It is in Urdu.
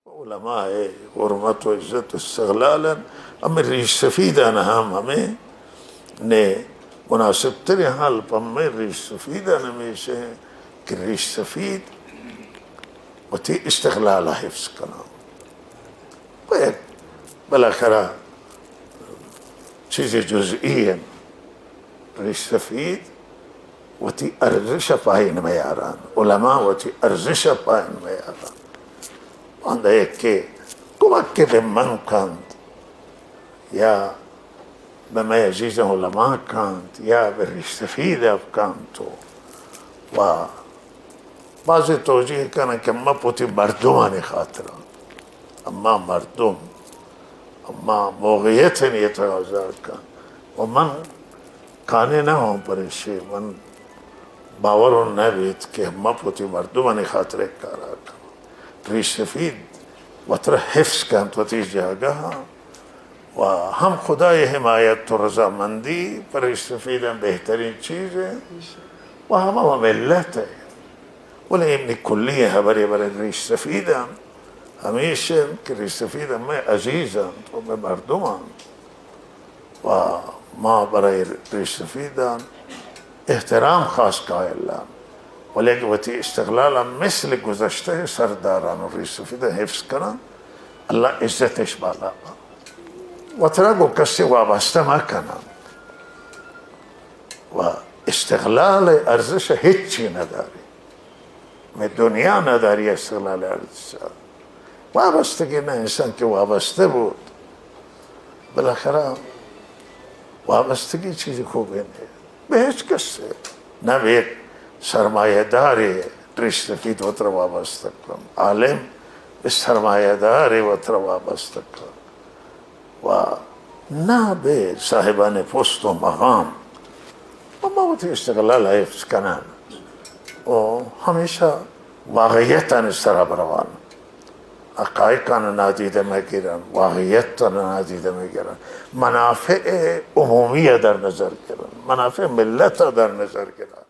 علماء حرمت و عزت و استقلال ہمیں ریش سفیدان ہمیں نے مناسب تری حال پر ہمیں ریش سفیدان ہمیشہ کہ ریش سفید و تی استقلال حفظ کنا باید بالاخره چیز جزئی ہے ریش سفید و تی ارزش پایین میاران علماء و تی ارزش پایین میاران آنده یک که کمک که به من کند یا به ما عزیز علماء کند یا به ریش سفید کند و بعضی توجیه کنه که ما پوتی مردمانی خاطر اما مردم اما موقعیت نیت آزار کن و من کانی نه هم پریشی من باور نبید که ما پوتی مردمانی خاطر کارا کن ریش سفید و تر حفظ کند و تی جاگه و هم خدای حمایت و رضامندی پر ریش سفید هم بهترین چیز ہے و همه ملت ہے ولی ابن کلیه خبری برای ریش سفید هم همیشه که ریش سفید هم عزیزند و به مردمند و ما برای ریش سفید هم احترام خاص قائلم ولیکن وقتی استقلال هم مثل گذشته سرداران و ریش سفید حفظ کنن الله عزتش بالا و ترگو کسی وابسته مکنن و استقلال ارزش هیچی نداری میں دنیا نداری استقلال ارزش وابستگی نه انسان که وابسته بود بالاخره وابستگی چیزی خوبی نه به هیچ کسی نه به یک سرمایه داری ریش سفید و تر وابسته کن عالم به سرمایه داری و تر وابسته کن و نه به صاحبان پست و مقام اما وقتی استقلال حفظ کنن و همیشه واقعیتان سر بروان حقایقان نادیده میگیرن واقعیتان نادیده میگیرن منافع عمومی در نظر گیرن منافع ملت در نظر گیرن